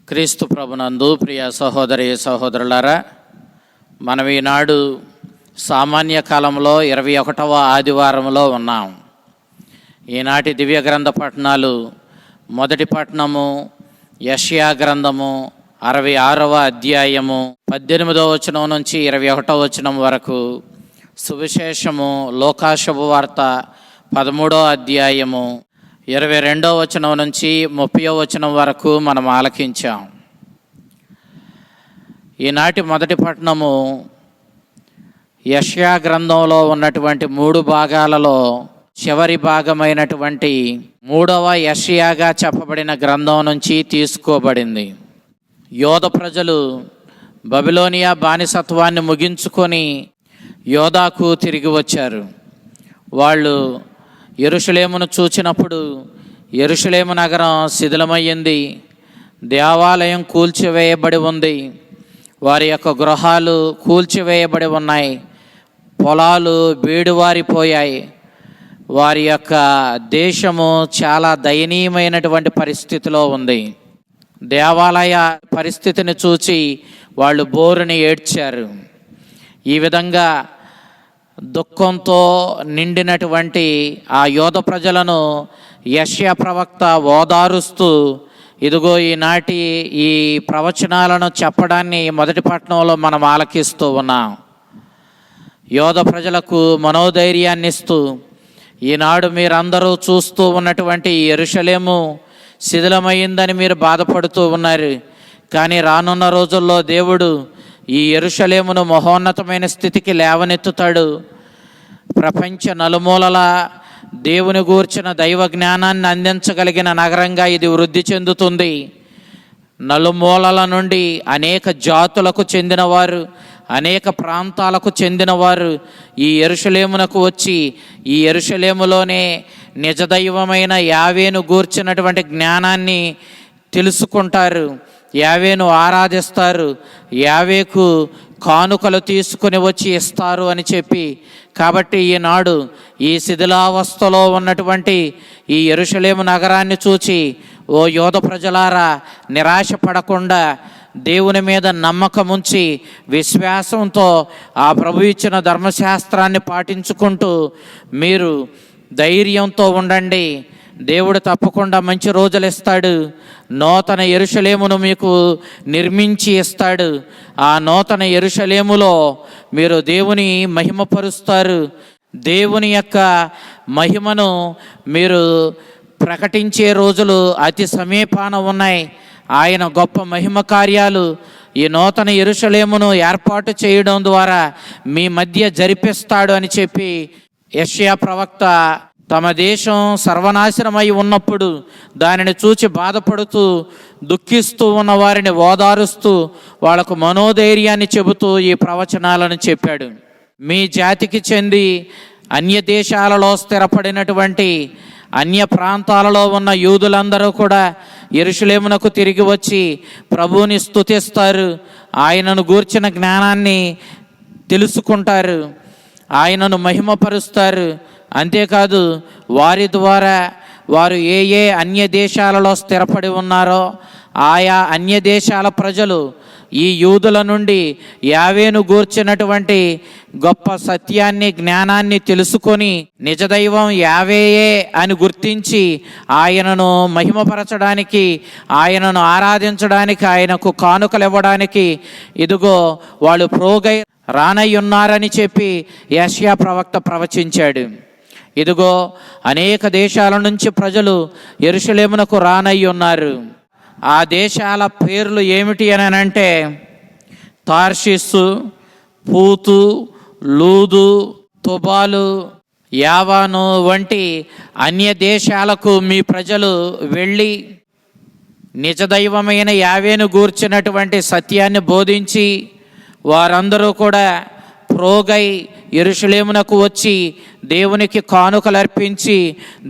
క్రీస్తు ప్రభునందు ప్రియ సహోదరి సహోదరులారా, మనం ఈనాడు సామాన్య కాలంలో 21వ ఆదివారంలో ఉన్నాం. ఈనాటి దివ్య గ్రంథ పఠనాలు మొదటి పట్టణము యెషయా గ్రంథము 66వ అధ్యాయము 18వ వచనం నుంచి 21వ వచనం వరకు, సువిశేషము లూకా శుభవార్త 13వ అధ్యాయము 22వ వచనం నుంచి 30వ వచనం వరకు మనం ఆలకించాం. ఈనాటి మొదటి పట్టణము యెషయా గ్రంథంలో ఉన్నటువంటి 3 భాగాలలో చివరి భాగమైనటువంటి 3వ యెషయాగా చెప్పబడిన గ్రంథం నుంచి తీసుకోబడింది. యోధ ప్రజలు బబిలోనియా బానిసత్వాన్ని ముగించుకొని యోధాకు తిరిగి వచ్చారు. వాళ్ళు యెరూషలేమును చూచినప్పుడు యెరూషలేము నగరం శిథిలమయ్యింది, దేవాలయం కూల్చివేయబడి ఉంది, వారి యొక్క గృహాలు కూల్చివేయబడి ఉన్నాయి, పొలాలు బీడువారిపోయాయి, వారి యొక్క దేశము చాలా దయనీయమైనటువంటి పరిస్థితిలో ఉంది. దేవాలయ పరిస్థితిని చూచి వాళ్ళు బోరుని ఏడ్చారు. ఈ విధంగా దుఃఖంతో నిండినటువంటి ఆ యోధ ప్రజలను యెషయా ప్రవక్త ఓదారుస్తూ, ఇదిగో ఈనాటి ఈ ప్రవచనాలను చెప్పడాన్ని మొదటి పట్టణంలో మనం ఆలకిస్తూ ఉన్నాం. యోధ ప్రజలకు మనోధైర్యాన్ని ఇస్తూ, ఈనాడు మీరందరూ చూస్తూ ఉన్నటువంటి యెరూషలేము శిథిలమైందని మీరు బాధపడుతూ ఉన్నారు. కానీ రానున్న రోజుల్లో దేవుడు ఈ యెరూషలేమును మహోన్నతమైన స్థితికి లేవనెత్తుతాడు. ప్రపంచ నలుమూలల దేవుని గూర్చిన దైవ జ్ఞానాన్ని అందించగలిగిన నగరంగా ఇది వృద్ధి చెందుతుంది. నలుమూలల నుండి అనేక జాతులకు చెందినవారు, అనేక ప్రాంతాలకు చెందినవారు ఈ యెరూషలేమునకు వచ్చి ఈ యెరూషలేములోనే నిజదైవమైన యావేను గూర్చినటువంటి జ్ఞానాన్ని తెలుసుకుంటారు, యావేను ఆరాధిస్తారు, యావేకు కానుకలు తీసుకుని వచ్చి ఇస్తారు అని చెప్పి, కాబట్టి ఈనాడు ఈ శిథిలావస్థలో ఉన్నటువంటి ఈ యెరూషలేము నగరాన్ని చూచి, ఓ యోధ ప్రజలారా, నిరాశపడకుండా దేవుని మీద నమ్మకం ఉంచి విశ్వాసంతో ఆ ప్రభు ఇచ్చిన ధర్మశాస్త్రాన్ని పాటించుకుంటూ మీరు ధైర్యంతో ఉండండి. దేవుడు తప్పకుండా మంచి రోజులు ఇస్తాడు. నూతన యెరూషలేమును మీకు నిర్మించి ఇస్తాడు. ఆ నూతన యెరూషలేములో మీరు దేవుని మహిమపరుస్తారు. దేవుని యొక్క మహిమను మీరు ప్రకటించే రోజులు అతి సమీపాన ఉన్నాయి. ఆయన గొప్ప మహిమ కార్యాలు ఈ నూతన యెరూషలేమును ఏర్పాటు చేయడం ద్వారా మీ మధ్య జరిపిస్తాడు అని చెప్పి యెషయా ప్రవక్త తమ దేశం సర్వనాశనమై ఉన్నప్పుడు దానిని చూచి బాధపడుతూ దుఃఖిస్తూ ఉన్న వారిని ఓదారుస్తూ వాళ్లకు మనోధైర్యాన్ని చెబుతూ ఈ ప్రవచనాలను చెప్పాడు. మీ జాతికి చెంది అన్య దేశాలలో స్థిరపడినటువంటి అన్య ప్రాంతాలలో ఉన్న యూదులందరూ కూడా యెరూషలేమునకు తిరిగి వచ్చి ప్రభువుని స్తుతిస్తారు, ఆయనను గూర్చిన జ్ఞానాన్ని తెలుసుకుంటారు, ఆయనను మహిమపరుస్తారు. అంతేకాదు, వారి ద్వారా వారు ఏ అన్య దేశాలలో స్థిరపడి ఉన్నారో ఆయా అన్య దేశాల ప్రజలు ఈ యూదుల నుండి యావేను గూర్చినటువంటి గొప్ప సత్యాన్ని జ్ఞానాన్ని తెలుసుకొని నిజదైవం యావేయే అని గుర్తించి ఆయనను మహిమపరచడానికి, ఆయనను ఆరాధించడానికి, ఆయనకు కానుకలు ఇవ్వడానికి ఇదిగో వాళ్ళు ప్రోగై రానయ్యున్నారని చెప్పి యెషయా ప్రవక్త ప్రవచించాడు. ఇదిగో అనేక దేశాల నుంచి ప్రజలు యెరూషలేమునకు రానయ్యున్నారు. ఆ దేశాల పేర్లు ఏమిటి అని అంటే తార్షిస్సు, పూతు, లూదు, తుబాలు, యావాను వంటి అన్య దేశాలకు మీ ప్రజలు వెళ్ళి నిజదైవమైన యావేను గూర్చినటువంటి సత్యాన్ని బోధించి వారందరూ కూడా ప్రోగై యెరూషలేమునకు వచ్చి దేవునికి కానుకలు అర్పించి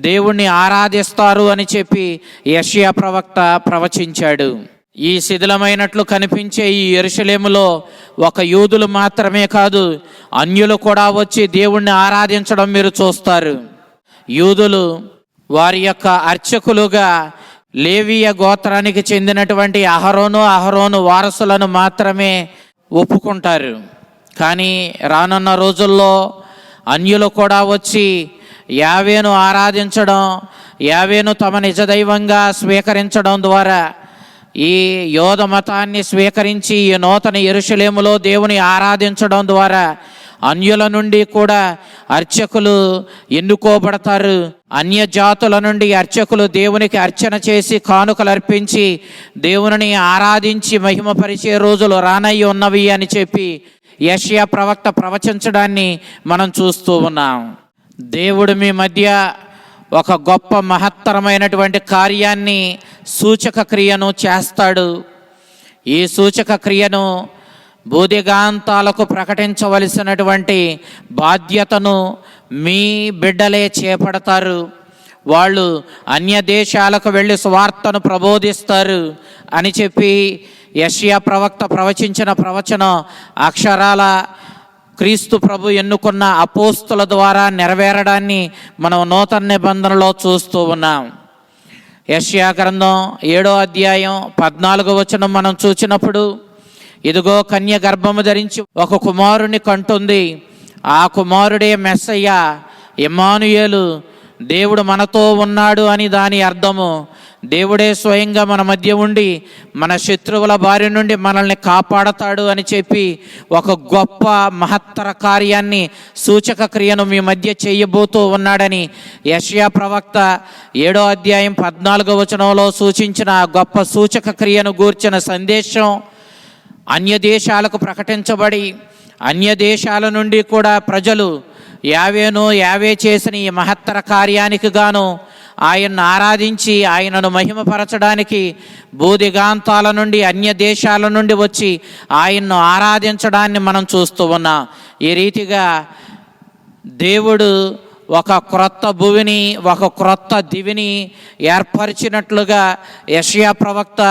దేవుణ్ణి ఆరాధిస్తారు అని చెప్పి యెషయా ప్రవక్త ప్రవచించాడు. ఈ శిథిలమైనట్లు కనిపించే ఈ యెరూషలేములో ఒక యూదులు మాత్రమే కాదు, అన్యులు కూడా వచ్చి దేవుణ్ణి ఆరాధించడం మీరు చూస్తారు. యూదులు వారి యొక్క అర్చకులుగా లేవీయ గోత్రానికి చెందినటువంటి అహరోను వారసులను మాత్రమే ఒప్పుకుంటారు. కానీ రానున్న రోజుల్లో అన్యులు కూడా వచ్చి యావేను ఆరాధించడం, యావేను తమ నిజదైవంగా స్వీకరించడం ద్వారా ఈ యోధ మతాన్ని స్వీకరించి ఈ నూతన యెరూషలేములో దేవుని ఆరాధించడం ద్వారా అన్యుల నుండి కూడా అర్చకులు ఎన్నుకోబడతారు. అన్య జాతుల నుండి అర్చకులు దేవునికి అర్చన చేసి కానుకలు అర్పించి దేవుని ఆరాధించి మహిమపరిచే రోజులు రానయ్యి ఉన్నవి అని చెప్పి యెషయా ప్రవక్త ప్రవచించడాన్ని మనం చూస్తూ ఉన్నాం. దేవుడు మీ మధ్య ఒక గొప్ప మహత్తరమైనటువంటి కార్యాన్ని, సూచక క్రియను చేస్తాడు. ఈ సూచక క్రియను భూదిగాంతాలకు ప్రకటించవలసినటువంటి బాధ్యతను మీ బిడ్డలే చేపడతారు. వాళ్ళు అన్య దేశాలకు వెళ్ళి సువార్తను ప్రబోధిస్తారు అని చెప్పి యెషయా ప్రవక్త ప్రవచించిన ప్రవచనం అక్షరాల క్రీస్తు ప్రభు ఎన్నుకున్న అపోస్తుల ద్వారా నెరవేరడాన్ని మనం నూతన నిబంధనలో చూస్తూ ఉన్నాం. యెషయా గ్రంథం 7వ అధ్యాయం 14వ వచనం మనం చూసినప్పుడు, ఇదిగో కన్య గర్భము ధరించి ఒక కుమారుని కంటుంది, ఆ కుమారుడే మెస్సయ్య, ఇమ్మానుయేలు, దేవుడు మనతో ఉన్నాడు అని దాని అర్థము. దేవుడే స్వయంగా మన మధ్య ఉండి మన శత్రువుల బారి నుండి మనల్ని కాపాడతాడు అని చెప్పి ఒక గొప్ప మహత్తర కార్యాన్ని, సూచక క్రియను మీ మధ్య చేయబోతూ ఉన్నాడని యెషయా ప్రవక్త 7వ అధ్యాయం 14వ వచనంలో సూచించిన గొప్ప సూచక క్రియను గూర్చిన సందేశం అన్య దేశాలకు ప్రకటించబడి అన్య దేశాల నుండి కూడా ప్రజలు యావే చేసిన ఈ మహత్తర కార్యానికి గాను ఆయన్ను ఆరాధించి ఆయనను మహిమపరచడానికి భూదిగాంతాల నుండి అన్య దేశాల నుండి వచ్చి ఆయన్ను ఆరాధించడాన్ని మనం చూస్తూ ఉన్నాం. ఈ రీతిగా దేవుడు ఒక క్రొత్త భూమిని, ఒక క్రొత్త దివిని ఏర్పరిచినట్లుగా యెషయా ప్రవక్త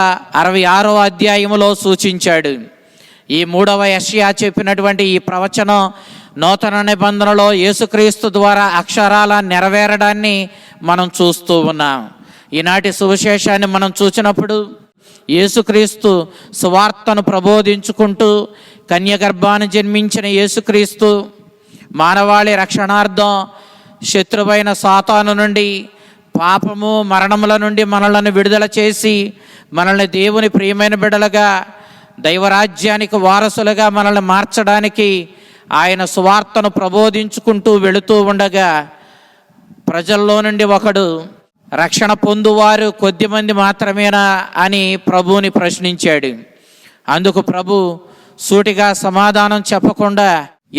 66వ అధ్యాయములో సూచించాడు. ఈ 3వ యెషయా చెప్పినటువంటి ఈ ప్రవచనం నూతన నిబంధనలో యేసుక్రీస్తు ద్వారా అక్షరాల నెరవేరడాన్ని మనం చూస్తూ ఉన్నాం. ఈనాటి సువిశేషాన్ని మనం చూసినప్పుడు యేసుక్రీస్తు సువార్తను ప్రబోధించుకుంటూ కన్యగర్భాన్ని జన్మించిన యేసుక్రీస్తు మానవాళి రక్షణార్థం శత్రువైన సాతాను నుండి, పాపము మరణముల నుండి మనలను విడుదల చేసి మనల్ని దేవుని ప్రియమైన బిడ్డలుగా, దైవరాజ్యానికి వారసులుగా మనల్ని మార్చడానికి ఆయన సువార్తను ప్రబోధించుకుంటూ వెళుతూ ఉండగా ప్రజల్లో నుండి ఒకడు, రక్షణ పొందువారు కొద్దిమంది మాత్రమేనా అని ప్రభువుని ప్రశ్నించాడు. అందుకు ప్రభు సూటిగా సమాధానం చెప్పకుండా,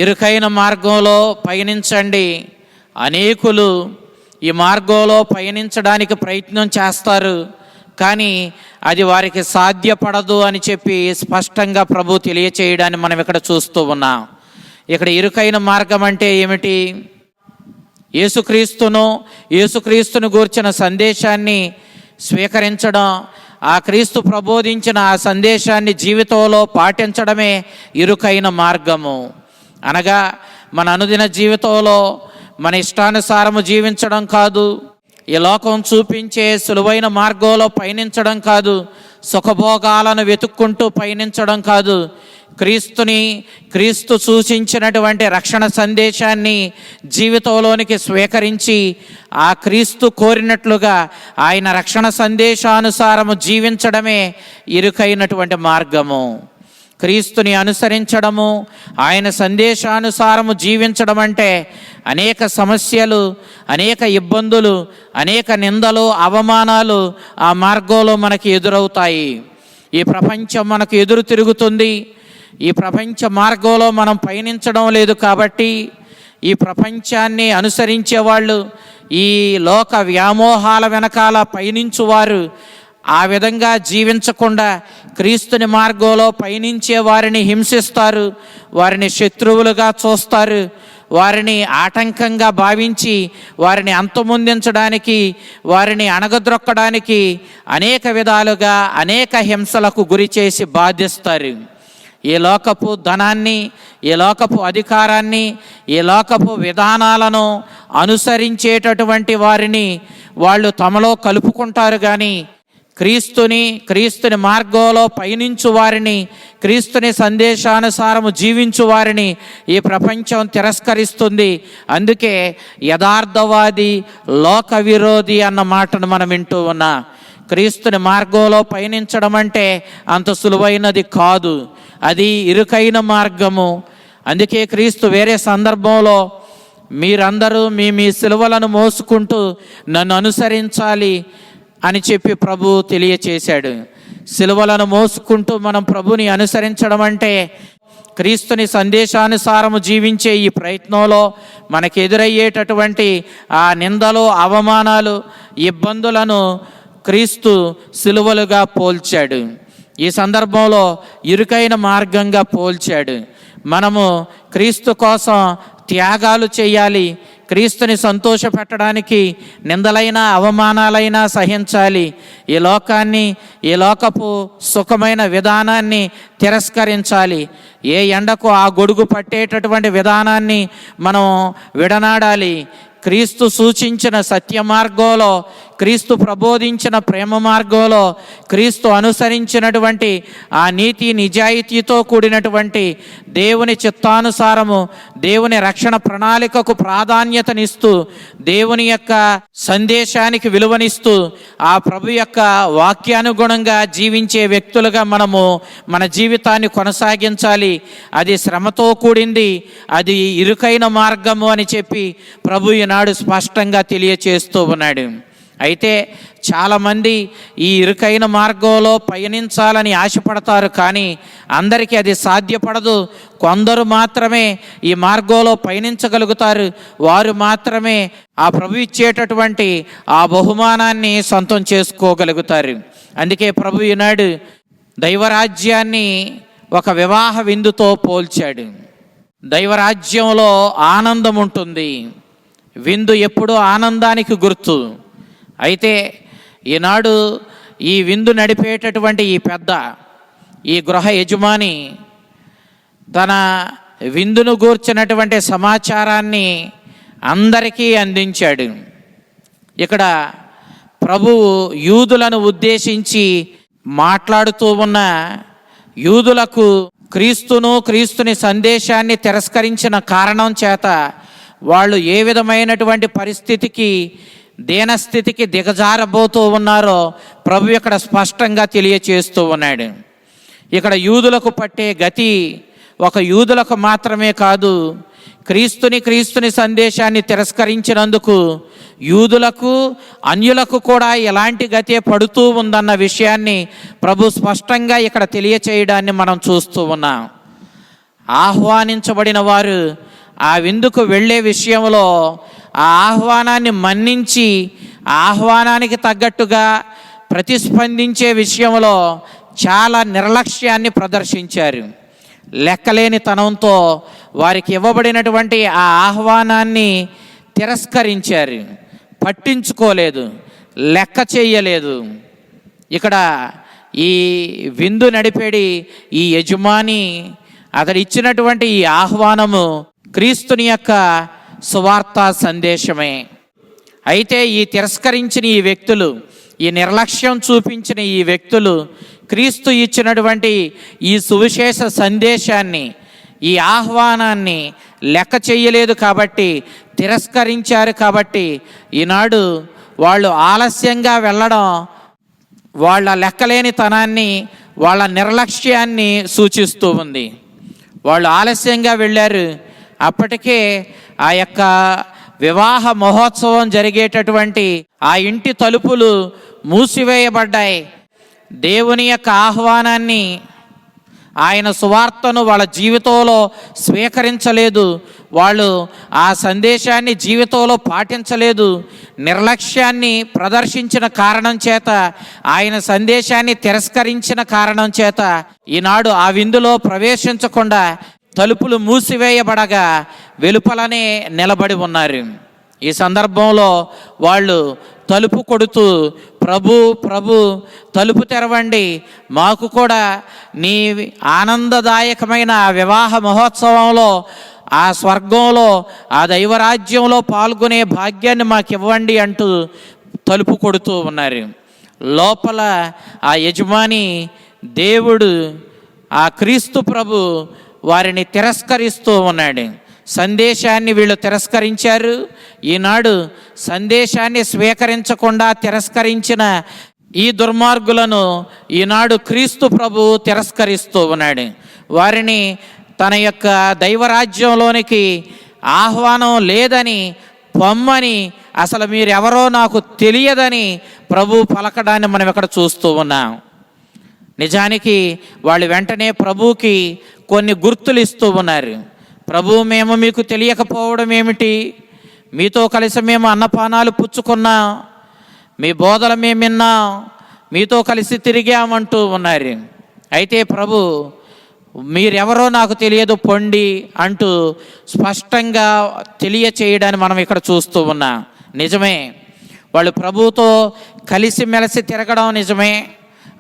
ఇరుకైన మార్గంలో పయనించండి, అనేకులు ఈ మార్గంలో పయనించడానికి ప్రయత్నం చేస్తారు, కానీ అది వారికి సాధ్యపడదు అని చెప్పి స్పష్టంగా ప్రభు తెలియచేయడాన్ని మనం ఇక్కడ చూస్తూ ఉన్నాం. ఇక్కడ ఇరుకైన మార్గం అంటే ఏమిటి? యేసుక్రీస్తును గూర్చిన సందేశాన్ని స్వీకరించడం, ఆ క్రీస్తు ప్రబోధించిన ఆ సందేశాన్ని జీవితంలో పాటించడమే ఇరుకైన మార్గము. అనగా మన అనుదిన జీవితంలో మన ఇష్టానుసారము జీవించడం కాదు, ఈ లోకం చూపించే సులువైన మార్గంలో పయనించడం కాదు, సుఖభోగాలను వెతుక్కుంటూ పయనించడం కాదు, క్రీస్తు సూచించినటువంటి రక్షణ సందేశాన్ని జీవితంలోనికి స్వీకరించి ఆ క్రీస్తు కోరినట్లుగా ఆయన రక్షణ సందేశానుసారము జీవించడమే ఇరుకైనటువంటి మార్గము. క్రీస్తుని అనుసరించడము, ఆయన సందేశానుసారము జీవించడం అంటే అనేక సమస్యలు, అనేక ఇబ్బందులు, అనేక నిందలు, అవమానాలు ఆ మార్గంలో మనకి ఎదురవుతాయి. ఈ ప్రపంచం మనకు ఎదురు తిరుగుతుంది. ఈ ప్రపంచ మార్గంలో మనం పయనించడం లేదు కాబట్టి ఈ ప్రపంచాన్ని అనుసరించే వాళ్ళు, ఈ లోక వ్యామోహాల వెనకాల పయనించువారు ఆ విధంగా జీవించకుండా క్రీస్తుని మార్గంలో పయనించే వారిని హింసిస్తారు, వారిని శత్రువులుగా చూస్తారు, వారిని ఆటంకంగా భావించి వారిని అంతమొందించడానికి, వారిని అణగద్రొక్కడానికి అనేక విధాలుగా అనేక హింసలకు గురి చేసి బాధిస్తారు. ఈ లోకపు ధనాన్ని, ఈ లోకపు అధికారాన్ని, ఈ లోకపు విధానాలను అనుసరించేటటువంటి వారిని వాళ్ళు తమలో కలుపుకుంటారు. కానీ క్రీస్తుని మార్గంలో పయనించు వారిని, క్రీస్తుని సందేశానుసారము జీవించు వారిని ఈ ప్రపంచం తిరస్కరిస్తుంది. అందుకే యథార్థవాది, లోక విరోధి అన్న మాటను మనం వింటూ ఉన్నాం. క్రీస్తుని మార్గంలో పయనించడం అంటే అంత సులువైనది కాదు, అది ఇరుకైన మార్గము. అందుకే క్రీస్తు వేరే సందర్భంలో మీరందరూ మీ సిలువలను మోసుకుంటూ నన్ను అనుసరించాలి అని చెప్పి ప్రభు తెలియచేశాడు. సిలువలను మోసుకుంటూ మనం ప్రభుని అనుసరించడం అంటే క్రీస్తుని సందేశానుసారము జీవించే ఈ ప్రయత్నంలో మనకు ఎదురయ్యేటటువంటి ఆ నిందలు, అవమానాలు, ఇబ్బందులను క్రీస్తు సిలువలుగా పోల్చాడు. ఈ సందర్భంలో ఇరుకైన మార్గంగా పోల్చాడు. మనము క్రీస్తు కోసం త్యాగాలు చేయాలి. క్రీస్తుని సంతోషపెట్టడానికి నిందలైన, అవమానాలైనా సహించాలి. ఈ లోకపు సుఖమైన విధానాన్ని తిరస్కరించాలి. ఏ ఎండకు ఆ గొడుగు పట్టేటటువంటి విధానాన్ని మనం విడనాడాలి. క్రీస్తు సూచించిన సత్య మార్గంలో, క్రీస్తు ప్రబోధించిన ప్రేమ మార్గంలో, క్రీస్తు అనుసరించినటువంటి ఆ నీతి నిజాయితీతో కూడినటువంటి దేవుని చిత్తానుసారము, దేవుని రక్షణ ప్రణాళికకు ప్రాధాన్యతనిస్తూ, దేవుని యొక్క సందేశానికి విలువనిస్తూ, ఆ ప్రభు యొక్క వాక్యానుగుణంగా జీవించే వ్యక్తులుగా మనము మన జీవితాన్ని కొనసాగించాలి. అది శ్రమతో కూడింది, అది ఇరుకైన మార్గము అని చెప్పి ప్రభు ఈనాడు స్పష్టంగా తెలియచేస్తూ ఉన్నాడు. అయితే చాలామంది ఈ ఇరుకైన మార్గంలో పయనించాలని ఆశపడతారు, కానీ అందరికీ అది సాధ్యపడదు. కొందరు మాత్రమే ఈ మార్గంలో పయనించగలుగుతారు. వారు మాత్రమే ఆ ప్రభు ఇచ్చేటటువంటి ఆ బహుమానాన్ని సొంతం చేసుకోగలుగుతారు. అందుకే ప్రభు ఈనాడు దైవరాజ్యాన్ని ఒక వివాహ విందుతో పోల్చాడు. దైవరాజ్యంలో ఆనందం ఉంటుంది. విందు ఎప్పుడూ ఆనందానికి గుర్తు. అయితే ఈనాడు ఈ విందు నడిపేటటువంటి ఈ గృహ యజమాని తన విందును గూర్చినటువంటి సమాచారాన్ని అందరికీ అందించాడు. ఇక్కడ ప్రభువు యూదులను ఉద్దేశించి మాట్లాడుతూ ఉన్న యూదులకు క్రీస్తుని సందేశాన్ని తిరస్కరించిన కారణం చేత వాళ్ళు ఏ విధమైనటువంటి పరిస్థితికి, దీనస్థితికి దిగజారబోతూ ఉన్నారో ప్రభు ఇక్కడ స్పష్టంగా తెలియచేస్తూ ఉన్నాడు. ఇక్కడ యూదులకు పట్టే గతి ఒక యూదులకు మాత్రమే కాదు, క్రీస్తుని సందేశాన్ని తిరస్కరించినందుకు యూదులకు, అన్యులకు కూడా ఎలాంటి గతే పడుతూ ఉందన్న విషయాన్ని ప్రభు స్పష్టంగా ఇక్కడ తెలియచేయడాన్ని మనం చూస్తూ ఉన్నాం. ఆహ్వానించబడిన వారు ఆ విందుకు వెళ్ళే విషయంలో ఆ ఆహ్వానాన్ని మన్నించి, ఆ ఆహ్వానానికి తగ్గట్టుగా ప్రతిస్పందించే విషయంలో చాలా నిర్లక్ష్యాన్ని ప్రదర్శించారు. లెక్కలేని తనంతో వారికి ఇవ్వబడినటువంటి ఆ ఆహ్వానాన్ని తిరస్కరించారు, పట్టించుకోలేదు, లెక్క చేయలేదు. ఇక్కడ ఈ విందు నడిపేడి ఈ యజమాని అతడు ఇచ్చినటువంటి ఈ ఆహ్వానము క్రీస్తుని యొక్క సువార్త సందేశమే. అయితే ఈ తిరస్కరించిన ఈ వ్యక్తులు, ఈ నిర్లక్ష్యం చూపించిన ఈ వ్యక్తులు క్రీస్తు ఇచ్చినటువంటి ఈ సువిశేష సందేశాన్ని, ఈ ఆహ్వానాన్ని లెక్క చేయలేదు కాబట్టి, తిరస్కరించారు కాబట్టి ఈనాడు వాళ్ళు ఆలస్యంగా వెళ్ళడం వాళ్ళ లెక్కలేనితనాన్ని, వాళ్ళ నిర్లక్ష్యాన్ని సూచిస్తూ ఉంది. వాళ్ళు ఆలస్యంగా వెళ్ళారు. అప్పటికే ఆ యొక్క వివాహ మహోత్సవం జరిగేటటువంటి ఆ ఇంటి తలుపులు మూసివేయబడ్డాయి. దేవుని యొక్క ఆహ్వానాన్ని, ఆయన సువార్తను వాళ్ళ జీవితంలో స్వీకరించలేదు. వాళ్ళు ఆ సందేశాన్ని జీవితంలో పాటించలేదు. నిర్లక్ష్యాన్ని ప్రదర్శించిన కారణం చేత, ఆయన సందేశాన్ని తిరస్కరించిన కారణం చేత ఈనాడు ఆ విందులో ప్రవేశించకుండా తలుపులు మూసివేయబడగా వెలుపలనే నిలబడి ఉన్నారు. ఈ సందర్భంలో వాళ్ళు తలుపు కొడుతూ, ప్రభు తలుపు తెరవండి, మాకు కూడా నీ ఆనందదాయకమైన వివాహ మహోత్సవంలో, ఆ స్వర్గంలో, ఆ దైవరాజ్యంలో పాల్గొనే భాగ్యాన్ని మాకు ఇవ్వండి అంటూ తలుపు కొడుతూ ఉన్నారు. లోపల ఆ యజమాని దేవుడు, ఆ క్రీస్తు ప్రభు వారిని తిరస్కరిస్తూ ఉన్నాడు. సందేశాన్ని వీళ్ళు తిరస్కరించారు. ఈనాడు సందేశాన్ని స్వీకరించకుండా తిరస్కరించిన ఈ దుర్మార్గులను ఈనాడు క్రీస్తు ప్రభు తిరస్కరిస్తూ ఉన్నాడు. వారిని తన యొక్క దైవరాజ్యంలోనికి ఆహ్వానం లేదని, పొమ్మని, అసలు మీరెవరో నాకు తెలియదని ప్రభు పలకడాన్ని మనం ఇక్కడ చూస్తూ ఉన్నాం. నిజానికి వాళ్ళు వెంటనే ప్రభువుకి కొన్ని గుర్తులు ఇస్తూ ఉన్నారు. ప్రభు, మేము మీకు తెలియకపోవడం ఏమిటి? మీతో కలిసి మేము అన్నపానాలు పుచ్చుకున్నాం, మీ బోధలు మేము విన్నాం, మీతో కలిసి తిరిగామంటూ ఉన్నారు. అయితే ప్రభు, మీరెవరో నాకు తెలియదు పొండి అంటూ స్పష్టంగా తెలియచేయడాన్ని మనం ఇక్కడ చూస్తూ ఉన్నాం. నిజమే, వాళ్ళు ప్రభువుతో కలిసిమెలిసి తిరగడం నిజమే,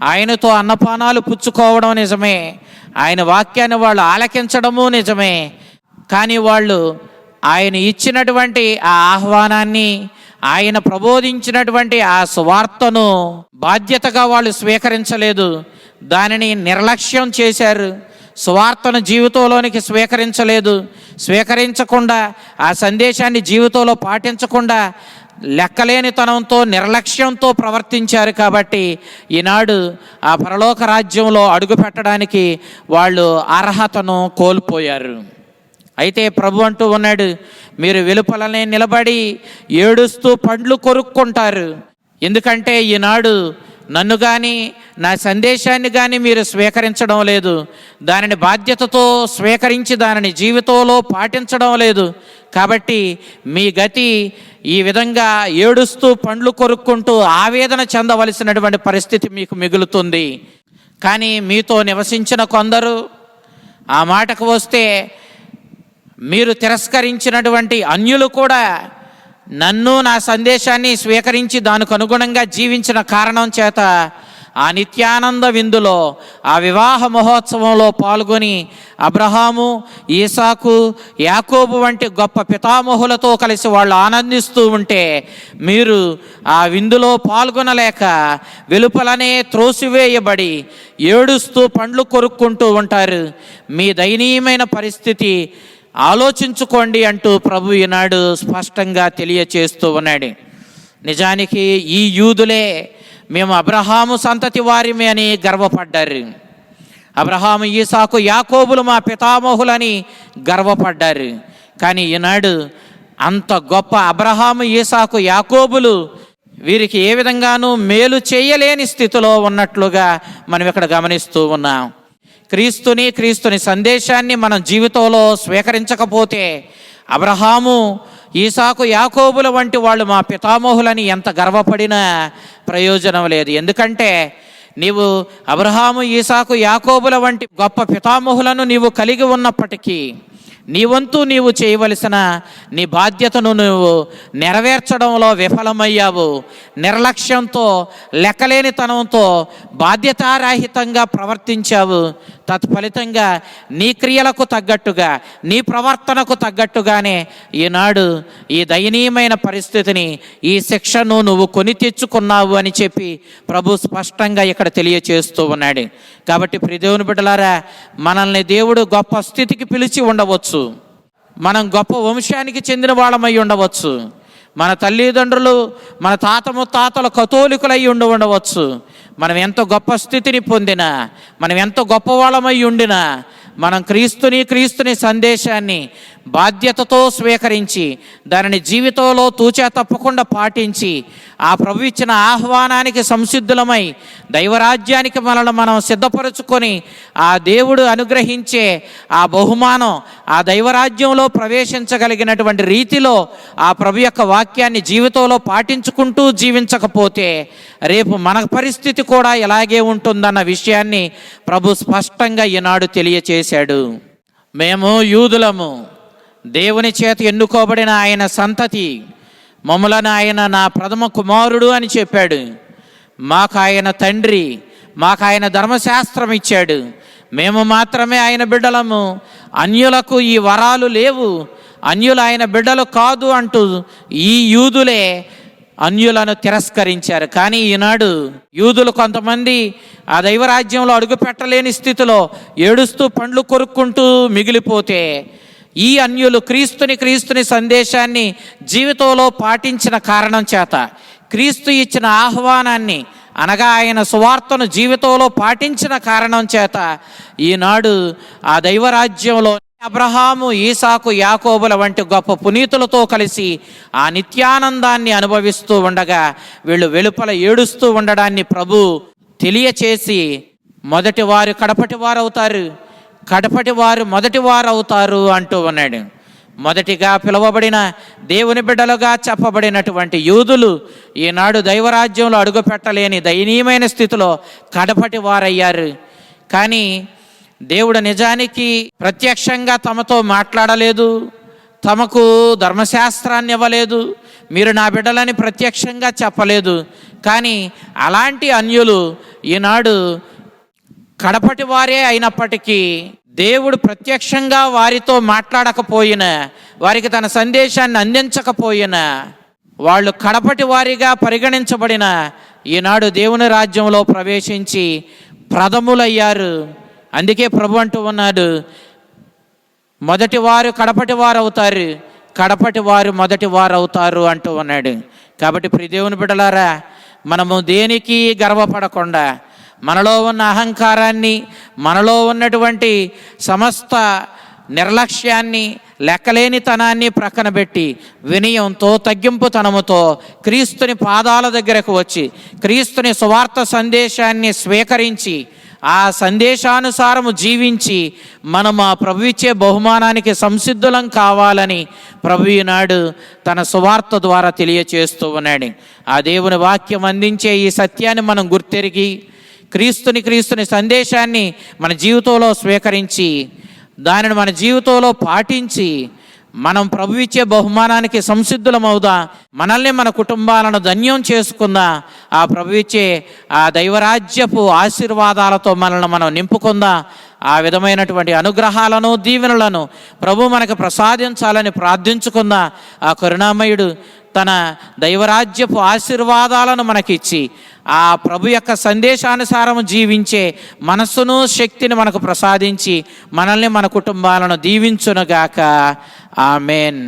ఆయనతో అన్నపానాలు పుచ్చుకోవడం నిజమే, ఆయన వాక్యాన్ని వాళ్ళు ఆలకించడము నిజమే. కానీ వాళ్ళు ఆయన ఇచ్చినటువంటి ఆ ఆహ్వానాన్ని, ఆయన ప్రబోధించినటువంటి ఆ సువార్తను బాధ్యతగా వాళ్ళు స్వీకరించలేదు. దానిని నిర్లక్ష్యం చేశారు. సువార్తను జీవితంలోనికి స్వీకరించలేదు. స్వీకరించకుండా ఆ సందేశాన్ని జీవితంలో పాటించకుండా లెక్కలేనితనంతో, నిర్లక్ష్యంతో ప్రవర్తించారు. కాబట్టి ఈనాడు ఆ పరలోక రాజ్యంలో అడుగు పెట్టడానికి వాళ్ళు అర్హతను కోల్పోయారు. అయితే ప్రభు అంటూ ఉన్నాడు, మీరు వెలుపలనే నిలబడి ఏడుస్తూ పండ్లు కొరుక్కుంటారు. ఎందుకంటే ఈనాడు నన్ను కానీ నా సందేశాన్ని కానీ మీరు స్వీకరించడం లేదు, దానిని బాధ్యతతో స్వీకరించి దానిని జీవితంలో పాటించడం లేదు. కాబట్టి మీ గతి ఈ విధంగా ఏడుస్తూ పండ్లు కొరుక్కుంటూ ఆవేదన చెందవలసినటువంటి పరిస్థితి మీకు మిగులుతుంది. కానీ మీతో నివసించిన కొందరు, ఆ మాటకు వస్తే మీరు తిరస్కరించినటువంటి అన్యులు కూడా నన్ను, నా సందేశాన్ని స్వీకరించి దానికి అనుగుణంగా జీవించిన కారణం చేత ఆ నిత్యానంద విందులో, ఆ వివాహ మహోత్సవంలో పాల్గొని అబ్రహాము, ఈసాకు, యాకోబు వంటి గొప్ప పితామహులతో కలిసి వాళ్ళు ఆనందిస్తూ ఉంటే మీరు ఆ విందులో పాల్గొనలేక వెలుపలనే త్రోసివేయబడి ఏడుస్తూ పండ్లు కొరుక్కుంటూ ఉంటారు. మీ దయనీయమైన పరిస్థితి ఆలోచించుకోండి అంటూ ప్రభు ఈనాడు స్పష్టంగా తెలియచేస్తూ ఉన్నాడు. నిజానికి ఈ యూదులే మేము అబ్రహాము సంతతి వారిమే అని గర్వపడ్డారు. అబ్రహాము, ఈసాకు, యాకోబులు మా పితామహులని గర్వపడ్డారు. కానీ ఈనాడు అంత గొప్ప అబ్రహాము, ఈసాకు, యాకోబులు వీరికి ఏ విధంగానూ మేలు చేయలేని స్థితిలో ఉన్నట్లుగా మనం ఇక్కడ గమనిస్తూ ఉన్నాం. క్రీస్తుని సందేశాన్ని మనం జీవితంలో స్వీకరించకపోతే అబ్రహాము, ఈసాకు, యాకోబుల వంటి వాళ్ళు మా పితామహులని ఎంత గర్వపడినా ప్రయోజనం లేదు. ఎందుకంటే నీవు అబ్రహాము, ఈసాకు, యాకోబుల వంటి గొప్ప పితామహులను నీవు కలిగి ఉన్నప్పటికీ నీ వంతు నీవు చేయవలసిన నీ బాధ్యతను నువ్వు నెరవేర్చడంలో విఫలమయ్యావు. నిర్లక్ష్యంతో, లెక్కలేనితనంతో, బాధ్యతారాహితంగా ప్రవర్తించావు. తత్ఫలితంగా నీ క్రియలకు తగ్గట్టుగా, నీ ప్రవర్తనకు తగ్గట్టుగానే ఈనాడు ఈ దయనీయమైన పరిస్థితిని, ఈ శిక్షను నువ్వు కొని తెచ్చుకున్నావు అని చెప్పి ప్రభు స్పష్టంగా ఇక్కడ తెలియచేస్తూ ఉన్నాడు. కాబట్టి ప్రియ దేవుని బిడ్డలారా, మనల్ని దేవుడు గొప్ప స్థితికి పిలిచి ఉండవచ్చు, మనం గొప్ప వంశానికి చెందిన వాళ్ళమై ఉండవచ్చు, మన తల్లిదండ్రులు, మన తాత ముత్తాతలు కథోలికులై ఉండవచ్చు, మనం ఎంత గొప్ప స్థితిని పొందినా, మనం ఎంత గొప్పవాళ్ళమై ఉండినా, మనం క్రీస్తుని సందేశాన్ని బాధ్యతతో స్వీకరించి దానిని జీవితంలో తూచా తప్పకుండా పాటించి ఆ ప్రభు ఇచ్చిన ఆహ్వానానికి సంసిద్ధులమై దైవరాజ్యానికి మనల్ని మనం సిద్ధపరుచుకొని ఆ దేవుడు అనుగ్రహించే ఆ బహుమానం, ఆ దైవరాజ్యంలో ప్రవేశించగలిగినటువంటి రీతిలో ఆ ప్రభు యొక్క వాక్యాన్ని జీవితంలో పాటించుకుంటూ జీవించకపోతే రేపు మన పరిస్థితి కూడా ఇలాగే ఉంటుందన్న విషయాన్ని ప్రభు స్పష్టంగా ఈనాడు తెలియచేశాడు. మేము యూదులము, దేవుని చేత ఎన్నుకోబడిన ఆయన సంతతి, మమ్ములను ఆయన నా ప్రథమ కుమారుడు అని చెప్పాడు. మాకు ఆయన తండ్రి, మాకు ఆయన ధర్మశాస్త్రం ఇచ్చాడు. మేము మాత్రమే ఆయన బిడ్డలము, అన్యులకు ఈ వరాలు లేవు, అన్యులు ఆయన బిడ్డలు కాదు అంటూ ఈ యూదులే అన్యులను తిరస్కరించారు. కానీ ఈనాడు యూదులు కొంతమంది ఆ దైవరాజ్యంలో అడుగు పెట్టలేని స్థితిలో ఏడుస్తూ పండ్లు కొరుక్కుంటూ మిగిలిపోతే, ఈ అన్యులు క్రీస్తుని సందేశాన్ని జీవితంలో పాటించిన కారణం చేత, క్రీస్తు ఇచ్చిన ఆహ్వానాన్ని అనగా ఆయన సువార్తను జీవితంలో పాటించిన కారణం చేత ఈనాడు ఆ దైవరాజ్యంలో అబ్రహాము, ఈసాకు, యాకోబుల వంటి గొప్ప పునీతులతో కలిసి ఆ నిత్యానందాన్ని అనుభవిస్తూ ఉండగా వీళ్ళు వెలుపల ఏడుస్తూ ఉండడాన్ని ప్రభు తెలియచేసి, మొదటి వారు కడపటి వారు అవుతారు, కడపటి వారు మొదటి వారు అవుతారు అంటూ ఉన్నాడు. మొదటిగా పిలువబడిన దేవుని బిడ్డలుగా చెప్పబడినటువంటి యూదులు ఈనాడు దైవరాజ్యంలో అడుగుపెట్టలేని దయనీయమైన స్థితిలో కడపటి వారయ్యారు. కానీ దేవుడు నిజానికి ప్రత్యక్షంగా తమతో మాట్లాడలేదు, తమకు ధర్మశాస్త్రాన్ని ఇవ్వలేదు, మీరు నా బిడ్డలని ప్రత్యక్షంగా చెప్పలేదు. కానీ అలాంటి అన్యులు ఈనాడు కడపటి వారే అయినప్పటికీ దేవుడు ప్రత్యక్షంగా వారితో మాట్లాడకపోయినా, వారికి తన సందేశాన్ని అందించకపోయినా, వాళ్ళు కడపటి వారిగా పరిగణించబడిన ఈనాడు దేవుని రాజ్యంలో ప్రవేశించి ప్రథములయ్యారు. అందుకే ప్రభు అంటూ ఉన్నాడు, మొదటి వారు కడపటి వారు అవుతారు, కడపటి వారు మొదటి వారు అవుతారు అంటూ ఉన్నాడు. కాబట్టి ప్రియ దేవుని బిడ్డలారా, మనము దేనికి గర్వపడకుండా మనలో ఉన్న అహంకారాన్ని, మనలో ఉన్నటువంటి సమస్త నిర్లక్ష్యాన్ని, లెక్కలేనితనాన్ని ప్రక్కన పెట్టి వినయంతో, తగ్గింపుతనముతో క్రీస్తుని పాదాల దగ్గరకు వచ్చి క్రీస్తుని సువార్త సందేశాన్ని స్వీకరించి ఆ సందేశానుసారము జీవించి మనం ఆ ప్రభు ఇచ్చే బహుమానానికి సంసిద్ధులం కావాలని ప్రభు ఈనాడు తన సువార్త ద్వారా తెలియచేస్తూ ఉన్నాడు. ఆ దేవుని వాక్యం అందించే ఈ సత్యాన్ని మనం గుర్తెరిగి క్రీస్తుని సందేశాన్ని మన జీవితంలో స్వీకరించి దానిని మన జీవితంలో పాటించి మనం ప్రభు ఇచ్చే బహుమానానికి సంసిద్ధులమవుదా, మనల్ని మన కుటుంబాలను ధన్యం చేసుకుందా, ఆ ప్రభు ఇచ్చే ఆ దైవరాజ్యపు ఆశీర్వాదాలతో మనల్ని మనం నింపుకుందా. ఆ విధమైనటువంటి అనుగ్రహాలను, దీవెనలను ప్రభు మనకు ప్రసాదించాలని ప్రార్థించుకుందా. ఆ కరుణామయుడు తన దైవరాజ్యపు ఆశీర్వాదాలను మనకిచ్చి ఆ ప్రభు యొక్క సందేశానుసారం జీవించే మనస్సును, శక్తిని మనకు ప్రసాదించి మనల్ని, మన కుటుంబాలను దీవించునుగాక. ఆమెన్.